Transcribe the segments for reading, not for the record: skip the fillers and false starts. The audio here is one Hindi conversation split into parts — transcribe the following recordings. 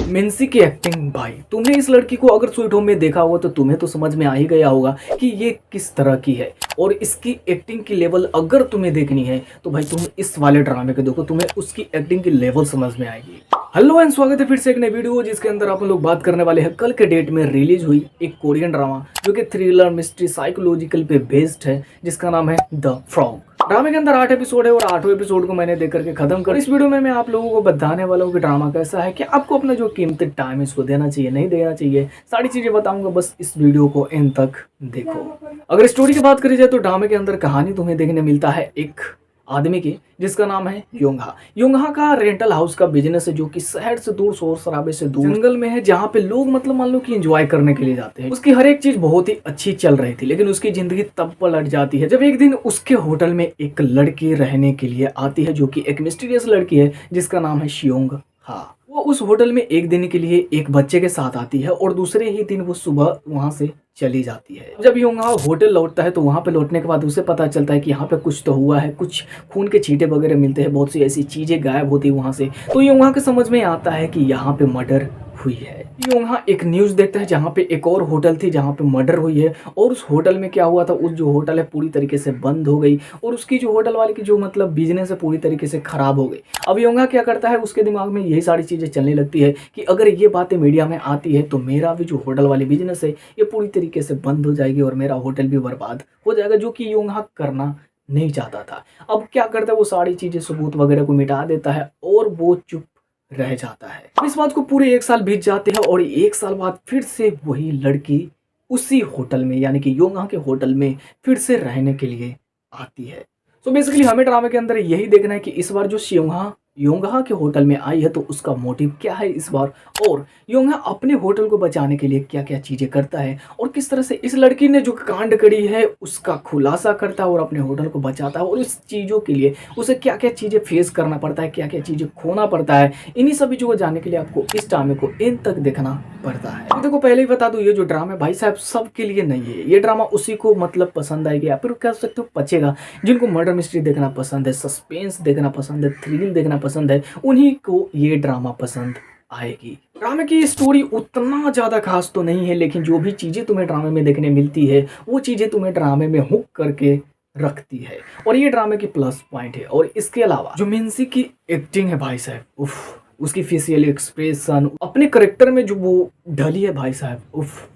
मिन्सी की एक्टिंग भाई, तुमने इस लड़की को अगर स्वीट होम में देखा होगा तो तुम्हें तो समझ में आ ही गया होगा कि ये किस तरह की है। और इसकी एक्टिंग की लेवल अगर तुम्हें देखनी है तो भाई तुम इस वाले ड्रामे को देखो, तुम्हें उसकी एक्टिंग की लेवल समझ में आएगी। हेलो एंड स्वागत है फिर से एक नई वीडियो जिसके अंदर आप लोग बात करने वाले हैं कल के डेट में रिलीज हुई एक कोरियन ड्रामा जो कि थ्रिलर मिस्ट्री साइकोलॉजिकल पे बेस्ड है, जिसका नाम है द फ्रॉग। ड्रामे के अंदर 8 एपिसोड है और 8वें एपिसोड को मैंने देख करके खत्म कर। इस वीडियो में मैं आप लोगों को बताने वाला हूँ कि ड्रामा कैसा है, कि आपको अपना जो कीमती टाइम इसको देना चाहिए नहीं देना चाहिए, सारी चीजें बताऊंगा। बस इस वीडियो को एंड तक देखो। अगर स्टोरी की बात करी जाए तो ड्रामे के अंदर कहानी तुम्हें देखने मिलता है एक आदमी की जिसका नाम है योंगहा। योंगहा का रेंटल हाउस का बिजनेस है जो कि शहर से दूर, शोर शराबे से दूर जंगल में है, जहाँ पे लोग मतलब मान लो कि एंजॉय करने के लिए जाते हैं। उसकी हर एक चीज बहुत ही अच्छी चल रही थी, लेकिन उसकी जिंदगी तब पलट जाती है जब एक दिन उसके होटल में एक लड़की रहने के लिए आती है जो कि एक मिस्टीरियस लड़की है जिसका नाम है शियोंग हा। वो उस होटल में एक दिन के लिए एक बच्चे के साथ आती है और दूसरे ही दिन वो सुबह वहां से चली जाती है। जब योंगहा होटल लौटता है तो वहां पे लौटने के बाद उसे पता चलता है कि यहाँ पे कुछ तो हुआ है, कुछ खून के छींटे वगैरह मिलते हैं, बहुत सी ऐसी चीजें गायब होती है वहां से। तो योंगहा के समझ में आता है कि यहाँ पे मर्डर हुई है। योंगहा एक न्यूज देखता है जहाँ पे एक और होटल थी जहाँ पे मर्डर हुई है, और उस होटल में क्या हुआ था, उस जो होटल है पूरी तरीके से बंद हो गई और उसकी जो होटल वाले की जो मतलब बिजनेस है पूरी तरीके से खराब हो गई। अब योंगहा क्या करता है, उसके दिमाग में यही सारी चीजें चलने लगती है कि अगर ये बातें मीडिया में आती है तो मेरा भी जो होटल वाली बिजनेस है ये पूरी तरीके से बंद हो जाएगी और मेरा होटल भी बर्बाद हो जाएगा, जो कि योंगहा करना नहीं चाहता था। अब क्या करता है, वो सारी चीजें सबूत वगैरह को मिटा देता है और वो चुप रह जाता है। इस बात को पूरे 1 साल बीत जाते हैं और 1 साल बाद फिर से वही लड़की उसी होटल में यानी कि योंगहा के होटल में फिर से रहने के लिए आती है। सो बेसिकली हमें ड्रामे के अंदर यही देखना है कि इस बार जो योंगहा योंगहा के होटल में आई है तो उसका मोटिव क्या है इस बार, और योंगहा अपने होटल को बचाने के लिए क्या क्या चीजें करता है और किस तरह से इस लड़की ने जो कांड करी है उसका खुलासा करता है और अपने होटल को बचाता है, और इस चीजों के लिए उसे क्या क्या चीजें फेस करना पड़ता है, क्या क्या चीजें खोना पड़ता है। इन्हीं सभी चीजों को जानने के लिए आपको इस ड्रामे को एंड तक देखना पड़ता है। तो देखो पहले ही बता दूं, ये जो ड्रामा है भाई साहब सबके लिए नहीं है। ये ड्रामा उसी को मतलब पसंद आएगी या फिर कह सकते हो पचेगा, जिनको मर्डर मिस्ट्री देखना पसंद है, सस्पेंस देखना पसंद है, थ्रिल देखना पसंद है, उन्हीं को ये ड्रामा पसंद आएगी। ड्रामे की स्टोरी उतना ज्यादा खास तो नहीं है, लेकिन जो भी चीजें तुम्हें ड्रामे में देखने मिलती है वो चीजें तुम्हें ड्रामे में हुक करके रखती है और ये ड्रामे की प्लस पॉइंट है। और इसके अलावा जो मिन्सी की एक्टिंग है भाई साहब, उफ, उसकी फेशियल एक्सप्रेशन, अपने करेक्टर में जो वो ढली है भाई साहब, उफ।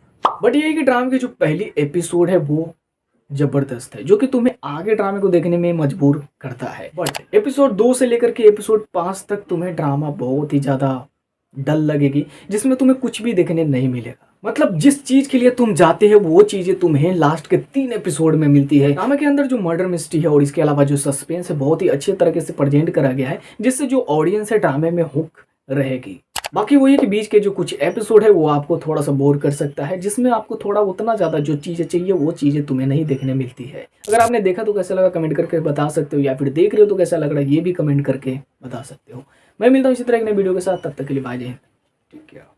बट ये है कि ड्रामे की जो पहली एपिसोड है वो जबरदस्त है, जो कि तुम्हें आगे ड्रामे को देखने में मजबूर करता है। बट एपिसोड 2 से लेकर के एपिसोड 5 तक तुम्हें ड्रामा बहुत ही ज्यादा डल लगेगी, जिसमें तुम्हें कुछ भी देखने नहीं मिलेगा। मतलब जिस चीज के लिए तुम जाते हो वो चीजें तुम्हें लास्ट के 3 एपिसोड में मिलती है। ड्रामा के अंदर जो मर्डर मिस्ट्री है और इसके अलावा जो सस्पेंस है बहुत ही अच्छे तरीके से प्रेजेंट करा गया है, जिससे जो ऑडियंस है ड्रामे में हुक रहेगी। बाकी वही कि बीच के जो कुछ एपिसोड है वो आपको थोड़ा सा बोर कर सकता है, जिसमें आपको थोड़ा उतना ज़्यादा जो चीज़ें चाहिए वो चीज़ें तुम्हें नहीं देखने मिलती है। अगर आपने देखा तो कैसा लगा कमेंट करके बता सकते हो, या फिर देख रहे हो तो कैसा लग रहा है ये भी कमेंट करके बता सकते हो। मैं मिलता हूँ इसी तरह एक नई वीडियो के साथ, तब तक के लिए बाय जय हिंद, टेक केयर।